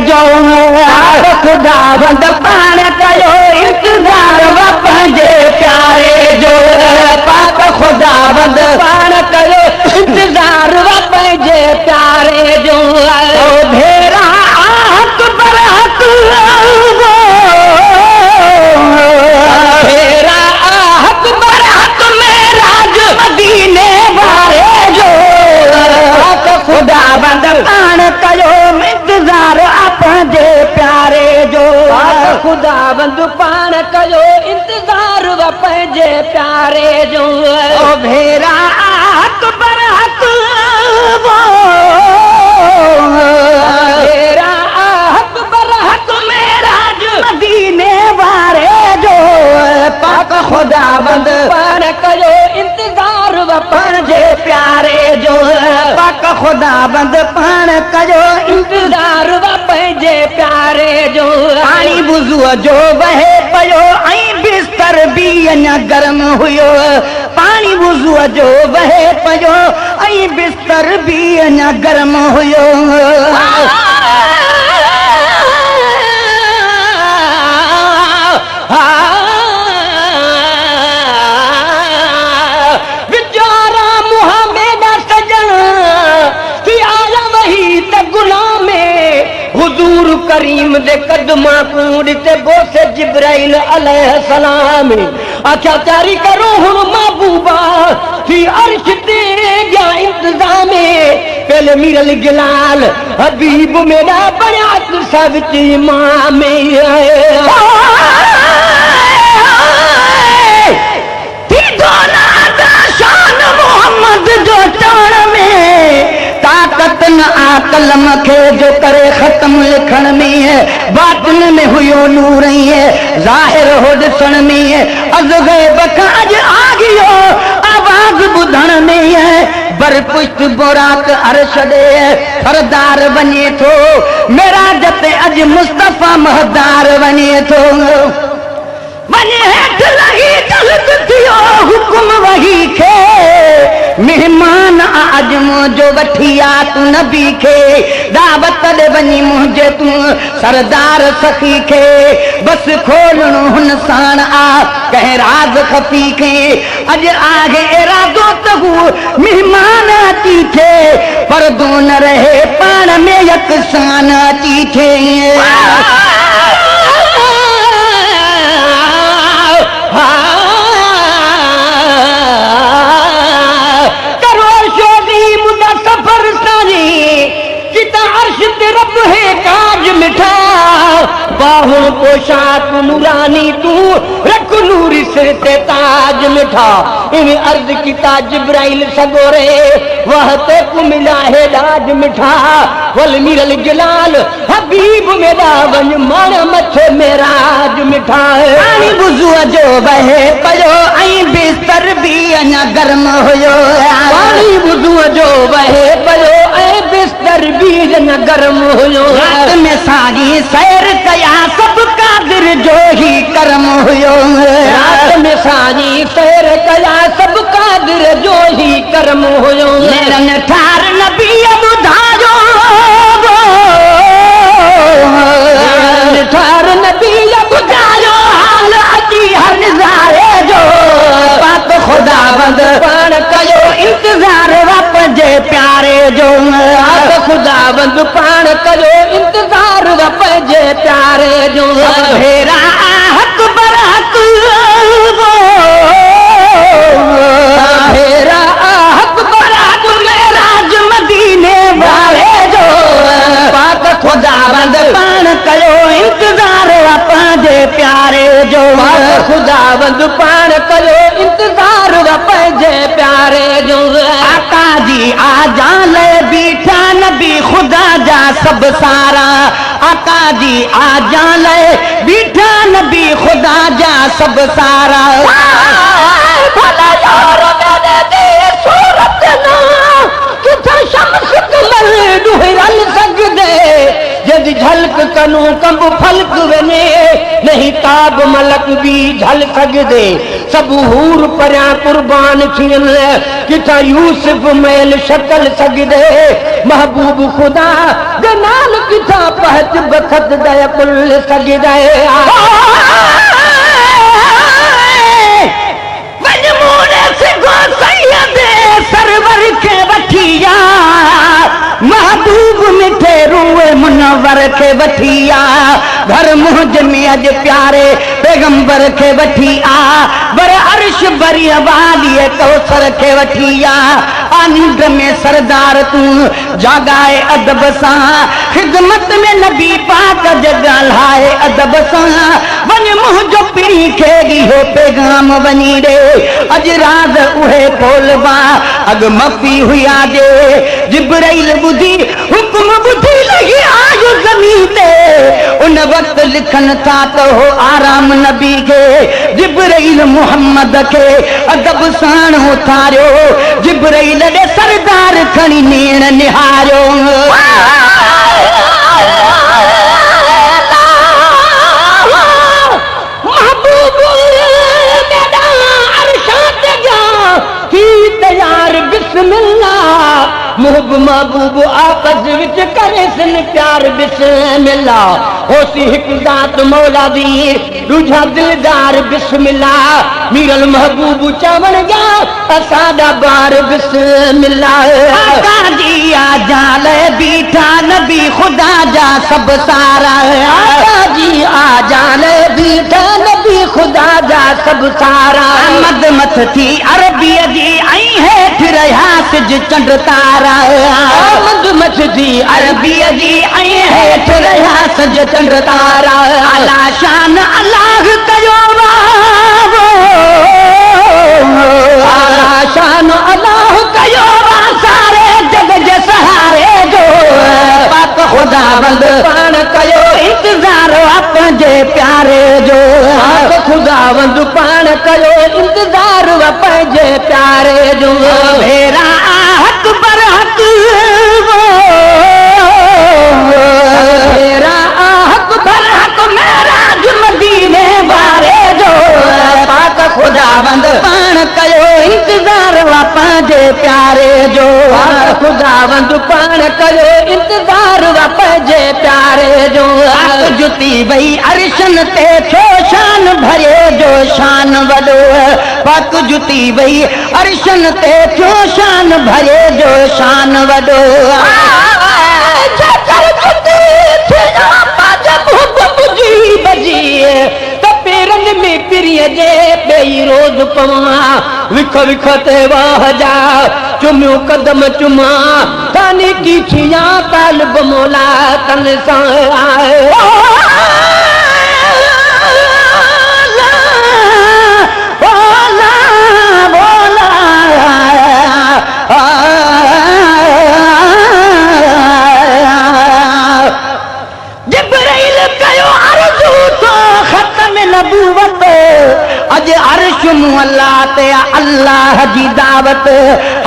जो खुदा बंद पाण कयो इंतजार पंहिंजे प्यारे जो पाक खुदा बंद पाण कयो इंतजार पंहिंजे प्यारे जो भेरा हक पर हक भेरा हक पर हक में राज मदीने वारे जो पाक खुदा बंद पाण कयो इंतजार पंहिंजे प्यारे जो खुदा बंद पाण कयो इंतजार पंहिंजे प्यारे जो भेरा हक पर हक भेरा हक पर हक में राज मदीने वारे जो पाक खुदा बंद पाण कयो इंतजार पंहिंजे प्यारे जो पाक खुदा बंद पाण कयो इंतजार पंहिंजे प्यारे जो पाणी बुज़ूअ जो वहे पियो ऐं बिस्तर बि अञा गरम हुयो पाणी बुज़ूअ जो वहे पियो ऐं बिस्तर बि अञा गरम हुयो वीचारा मुंहं में न सजण थी आया वही त गुलाम हुजूर करीम दे कदमां को ॾिठे बोसे जिब्राइल अलैहिस्सलाम आख्या तैयारी करो हुन महबूबा थी अर्श ते गया इंतजाम पहले मीरल गिलाल हबीब मेरा बड़ा सब इमाम शान मोहम्मद जो चवण में ताकत न आ कलम खे जो करे ख़त्म लिखण में बातिन में हुयो नूर ज़ाहिर हो ॾिसण में अज़ ग़ैब खां अॼु आ गयो आवाज़ ॿुधण में बर पुष्ट बोराक अर्श ॾे सरदार वञे थो मेराज ते अॼु मुस्तफ़ा महदार वञे थो वञे हेठि लही जल्द थियो हुकुम वही खे मेहमान अॼु मुंहिंजो वठी आ तूं नबी खे दावत ॾे वञी मुंहिंजे तूं सरदार सखी खे बस खोलणो हुन साण आ कंहिं राज़ खफ़ी खे अॼु आहे इरादो त हू मेहमान अची थे परदो न रहे पाण में यकसान अची थे रब है काज मिठा बाहुन पोशाक नूरानी तू रख नूरी सिर ते ताज मिठा इन्हें अर्ज की ताज जिब्राइल सगोरे वह ते को मिला है लाज मिठा वल मीरल जलाल हबीब मेरा वन मान मथे मेरा आज मिठा पानी बुज़ूअ जो बहे पयो ऐं बिस्तर भी अञा गरम हुयो पानी बुज़ूअ जो बहे पयो ऐं बिस्तर भी अञा गरम हुयो रात में सागी सैर कया सब कादिर जो ही करम हुयो रात में सागी सैर कया सब कादिर जो ही करम हुयो नेरन ठार नबी ॿुधायो ठार नबी ॿुधायो हाल अची हर नज़ारे जो पाक खुदा बंद पाण कयो इंतजार पंहिंजे प्यारे जो पाक खुदा बंद पाण कयो इंतजार पंहिंजे प्यारे जो भेरा हक पर हक भेरा हक पर हक में राज मदीने वाले जो पाक खुदा बंद पाण कयो इंतजार पंहिंजे प्यारे जो खुदा बंद पाण कयो इंतजार पंहिंजे प्यारे जो आका जी आ जान बीठा नबी खुदा जा सब सारा आका जी आ जान बीठा नबी खुदा जा सब सारा भला यार मैंने दे सूरत ना किथा शम्स कमर दुहरल सकदे जे तेज झलक कनू कंब फलक वने नहीं ताब मलक भी झल सगदे सब हूर परियां कुर्बान थियन किथा यूसुफ मैल शक्ल सगदे महबूब खुदा गनाल किथा पहच बखत दय कुल सगदे सरवर के वठिया महबूब मिठे रूए मुनवर के वठिया घर मुझ में अज प्यारे पैगंबर के वठिया बर अर्श बरी वाली कौसर के वठिया आनंद में सरदार तू जागाए अदब सा खिदमत में नबी पाक जगाए अदब सा वन मुँह जो पीड़ी खेगी हो पैगाम बनी रे अज राज उहे खोलबा अग मफी हुआ दे जिब्राइल बुधी हुक्म बुधी लगी आज जमीन ते उन वक्त लिखन था तो हो आराम नबी के जिब्राइल मुहम्मद के अदब साण उतारियो जिब्राइल दे सरदार खणी नीण निहारियो महबूब मेरा अरशात जा की तैयार बिस्मिल्लाह मुहब महबूब आपस विच करे सन प्यार बिस्मिल्लाह होसी हिक जात मौला दी दूजा दिलदार बिस्मिल्लाह मीरल महबूब चवण जा असादा बार बिस्मिल्लाह आका जी आ जाल बीठा नबी खुदा जा सब सारा आका जी आ जाल बीठा नबी खुदा जा सब सारा मद मथ थी अरबी जी आई है फिर सिज चंड तारा मद मथ थी अरबी जी आई है फिर सिज चंड तारा अला शान अल्लाह कयो अला शान अल्लाह कयो सारे जग जे सहारे जो पाक खुदावंद पाण कयो इंतजार पंहिंजे प्यारे जो पाक खुदावंद पाण कयो इंतजार पंहिंजे प्यारे जो मेरा हक पर हक मेरा हक पर हक मेरा मदीने वारे जो पाक खुदावंद पाण कयो इंतजार पंहिंजे प्यारे जो पाक खुदावंद पाण कयो इंतजार पंहिंजे प्यारे जो जुती वई अरशन ते छो शान भरे जो शान वॾो पाक जुती वई अरशन ते छो शान भरे जो शान वॾो पेरन में पिरिय जे बेई रोज पवा विख विख ते वाह जा चुमियो कदम चुमा तानी की छिया तालिब मोला तन सा अज अर्श मुअल्लाह ते अल्लाह जी दावत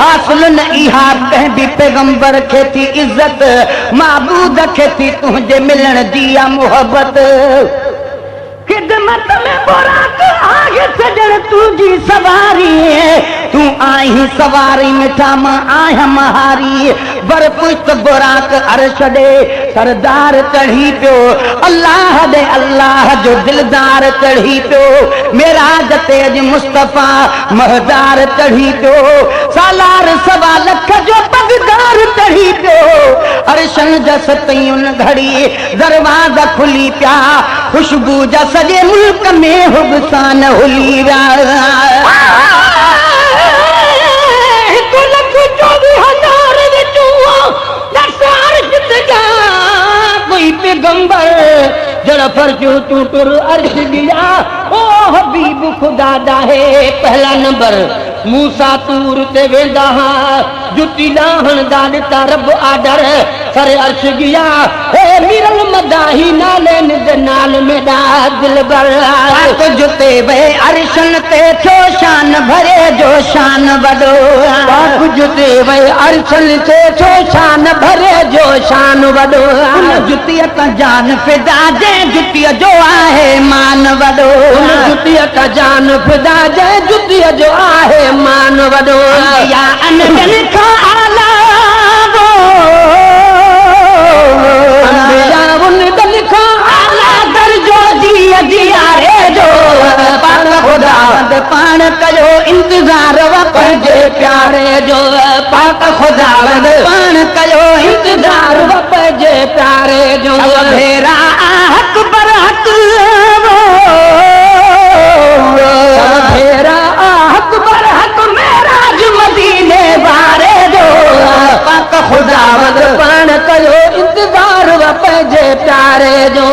हासिल न इहा कंहिं बि पैगंबर खे थी इज्जत महबूद खे थी तुंहिंजे मिलण जी मोहब्बत खिदमत में बुराक आगे सजण तुझी सवारी तू आई सवारी मिठा मां आया महारी बर पुष्ट बुराक अर्श दे सरदार चढ़ी पियो अल्लाह दे अल्लाह जो दिलदार चढ़ी पियो मेराज तेज मुस्तफा महदार चढ़ी पियो सालार सवा लख जो पगदार चढ़ी पियो अर्शन जस तयुन घड़ी दरवाजा खुली पिया खुशबू जा सॼे मुल्क में हुबसान हुली पैगंबर जड़ फर्जू तू तुर अर्श दिया ओ हबीब खुदा दाहे पहला नंबर मूसा तूर ते वेंदा हा जुती लाहण दा दिता रब आडर सर अर्श गिया ए मिरल मदाही नाले निज नाल में दा दिल बर पाक जुते वे अरशन ते थो शान भरे जो शान वडो पाक जुते वे अरशन ते थो शान भरे जो शान वडो जुतिया त जान फिदा जे जुतिया जो आहे मान वडो जुतिया त जान फिदा जे जुतिया जो आहे मान वडो या अनजन खां आला वो अंबिया उनजन खां आला दर्जो जिया जिया रे जो पाक खुदावंद पाण कयो इंतजार पंहिंजे प्यारे जो पाक खुदावंद पाण कयो इंतजार पंहिंजे प्यारे जो भेरा हक पर हक भेरा हक पर हक मेरा जो मदीने वारे जो पाक खुदावंद पाण कयो इंतजार पंहिंजे प्यारे जो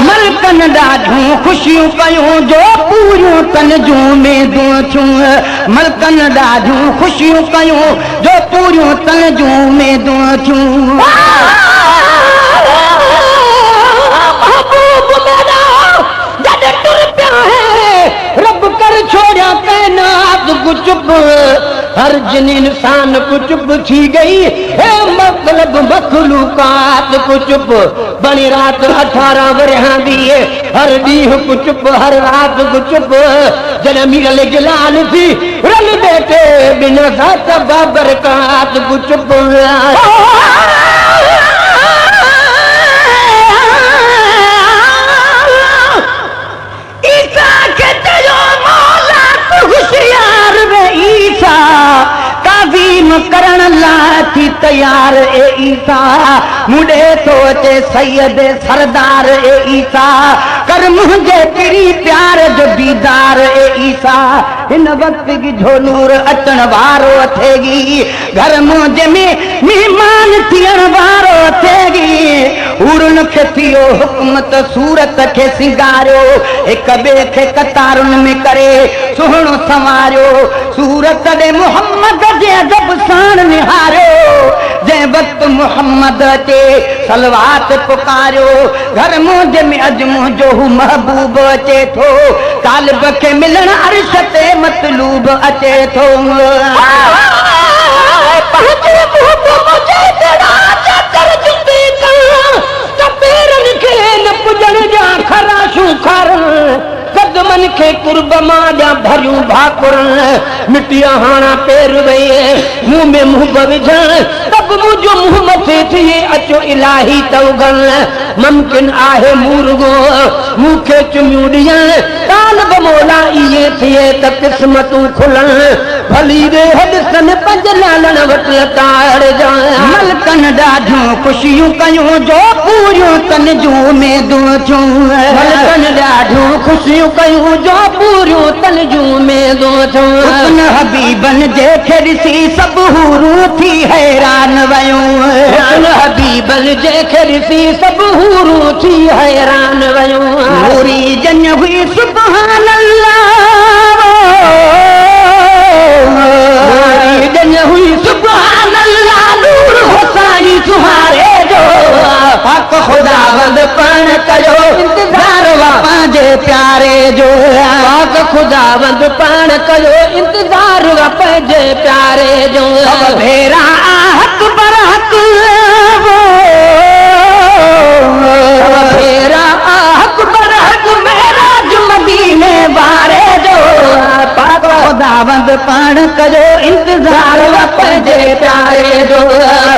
मलकन ॾाढियूं ख़ुशियूं कयूं जो पूरियूं तन जूं उमेदूं थियूं मलकन ॾाढियूं ख़ुशियूं कयूं जो पूरियूं तन जूं उमेदूं थियूं रब कर छोड़ा कायनात को चुप हर जिन इंसान को चुप थी गई है मतलब मखलूकात को चुप बनी रात 18 वरहा दिए हर दीह को चुप हर रात को चुप जन मिरल जलाल थी रल बेटे बिना साथ बाबरकात को चुप करण लाइ थी तैयार ए ईसा मुडे तो अचे सैयद सरदार ए ईसा कर मुझे तेरी प्यार जो दीदार ए ईसा हिन वक्त की झोलूर अचण वारो अथेगी घर मुझे में मेहमान थियण वारो अथेगी उड़न खे थियो हुकूमत सूरत खे सिंगारियो हिक ॿिए खे कतारुनि में करे सुहिणो संवारियो सूरत ॾे मुहम्मद जे अदब साण निहारियो जंहिं वक़्तु मुहम्मद अचे सलवात पुकारियो घर मुंहिंजे में अॼु मुंहिंजो हू महबूब अचे थो तालिब खे मिलण अर्श ते मतलूब अचे थो कदमन के कुर्ब मां भरियूं भाकुर मिटिया हाना पेर वई मुंह में मुंह विझण तब मुंहिंजो मुंह मथे थिए अचो इलाही तवगन मुमकिन आहे मुर्गो मूंखे चुमियूं ॾियण तालिब मौला इहे थिए त क़िस्मतूं खुलण भली रे हदसन पंज लालण वटि लताड़ जा मलकन ॾाढियूं ख़ुशियूं कयूं जो पूरियूं तन जूं उमेदूं थियूं मलकन ॾाढियूं ख़ुशियूं कयूं जो पूरियूं तन जूं उमेदूं थियूं हुस्न हबीबन जेके ॾिसी सभु हूरूं थी हैरान वयूं हुस्न हबीबन जेके ॾिसी सभु हूरूं थी हैरान वयूं पूरी जन हुई सुभान अल्लाह जन हुई सुभान अल्लाह नूर हुसाई सुहारे जो पाक खुदावंद पाण कयो इंतजार पंहिंजे प्यारे जो पाक खुदावंद पाण कयो इंतजार पंहिंजे प्यारे जो भेरा हक पर हक भेरा हक पर हक मेरा जो मदीने वारे जो पाक खुदावंद पाण कयो इंतजार पंहिंजे प्यारे जो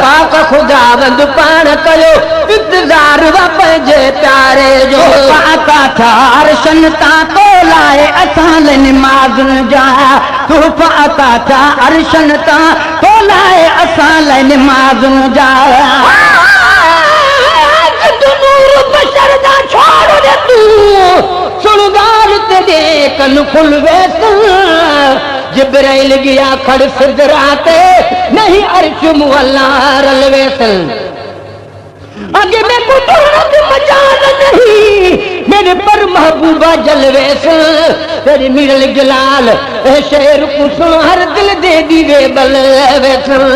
पाक खुदावंद पाण कयो इंतजार पंहिंजे प्यारे जो पाका अर्शन तां तो लाए असां लाइ निमाज़ुनि जा तू पाका अर्शन तां तो लाए असां लाइ निमाज़ुनि जा कन खुल वैस जिब्राइल गया खड़ सिदराते नहीं अर्श मुअल्ला रल वैसल आगे मैं को मजाल नहीं मेरे पर महबूबा जल वैसल तेरी मिरल जलाल शेर को सुन हर दिल दे दीवे बल वैसल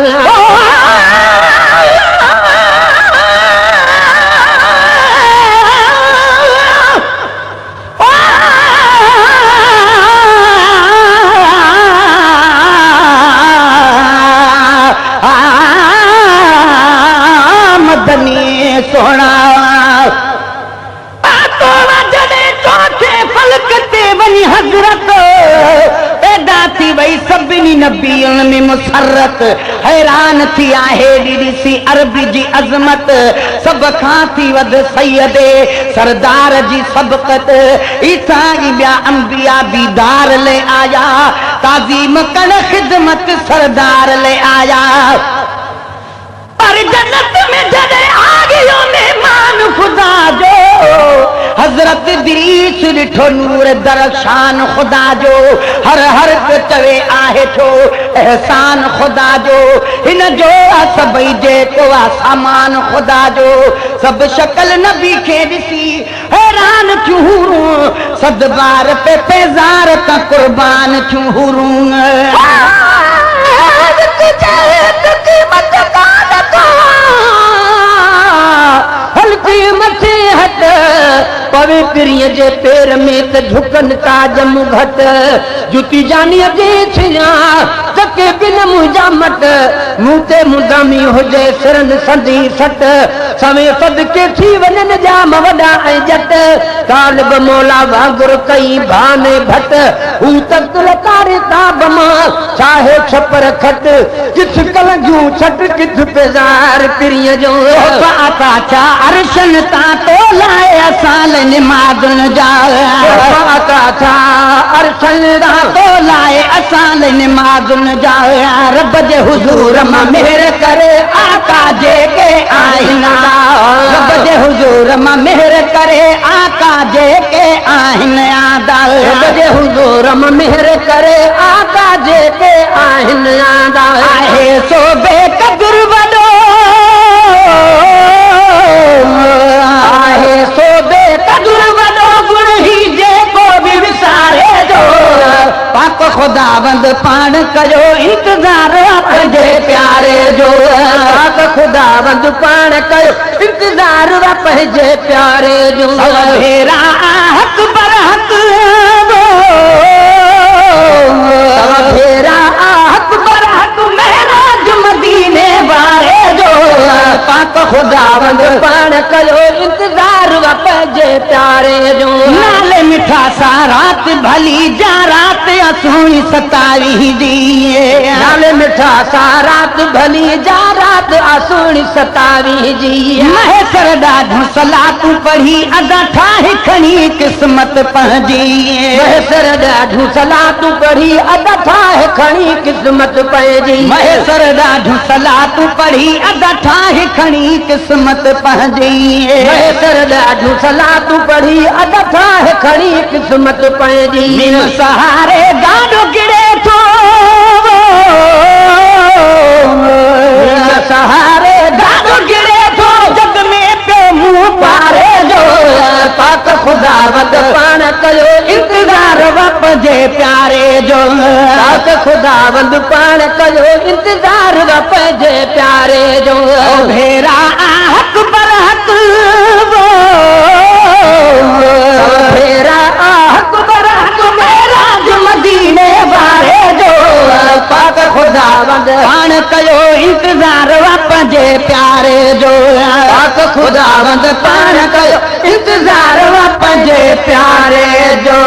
वही सभिनी नबियुनि में मुसरत हैरान थी आहे ॾिसी अरबी जी अज़मत सभ खां थी वध सैयदे सरदार जी सबक़त ईसा ई ॿिया अंबिया दीदार ले आया ताज़ीम कण ख़िदमत सरदार ले आया पर जन्नत में जॾहिं आ गयो मेहमान खुदा जो हज़रत इदरीस ॾिठो नूर दरशान खुदा जो हर हर चवे आहे छो एहसान खुदा जो हिन जो सभई जेको आहे सामान खुदा जो सभु शक्ल नबी खे ॾिसी हैरान थियूं हूरूं सद बार पे पेज़ार त कुर्बान थियूं हूरूं हल्की मथे हट पवे पिरीअ जे पेर में त झुकनि ताज मुघट जुती जानीअ जे छिया तके बिन मुंहिंजा मट मूं ते मुदामी हुजे सिरनि संदी सट सवे सदके थी वञनि जाम वॾा ऐं जट तालिब मौला वांगुरु कई भाने भट हू तक लतारे ताब मां चाहे छपर खट किथ कलंगियूं छट किथ पेज़ार पिरीअ जो आता छा अरशन ता तो लाए असाल निमाज़ुन जा आता छा अरशन ता तो लाए असाल निमाज़ुन जा रब जे हुजूर मां मेहर करे आका जेके आहिनि रब जे हुजूर मां मेहर करे आका जेके आहिनि आदा रब जे हुजूर मां मेहर करे आका जेके आहिनि आदा आहे सो बेक़दुर वॾो आहे सो बेक़दुर वॾो गुण ही जेको बि विसारे जो पाक खुदावंद पाण कयो इंतज़ार पंहिंजे प्यारे जो पाक खुदावंद पाण कयो इंतज़ार पंहिंजे प्यारे जो भेरा हक पर हक भेरा हक पर हक महराज मदीने वारे जो पाक खुदावंद पाण कयो इंतज़ार पंहिंजे प्यारे जो नाले मिठा सा रात भली जा रात असोणी 27 जी नाले मिठा सा रात भली जा रात असोणी 27 जी महेसर ॾाढो सलातूं पढ़ी अदा ठाहे खणी क़िस्मत पंहिंजी महेसर ॾाढो सलातूं पढ़ी अदा ठाहे खणी क़िस्मत पंहिंजी महेसर ॾाढो सलातूं पढ़ी अदा ठाहे खणी क़िस्मत पंहिंजी महेसर ॾाढो सलातूं पढ़ी अदा ठाहे खणी क़िस्मत पंहिंजी बिन सहारे गाॾो गिरे थो सहारे गाॾो गिरे थो जग में पियो मुंहुं पारे जो पाक खुदावंद पाण कयो इंतज़ार पंहिंजे प्यारे जो पाक खुदावंद पाण कयो इंतज़ार पंहिंजे प्यारे जो भेरा हक पर हक भेरा हक पर हक महराज मदीने वारे जो पाक खुदावंद पाण कयो इंतज़ार पंहिंजे प्यारे जो पाक खुदावंद पाण कयो इंतज़ार पंहिंजे प्यारे जो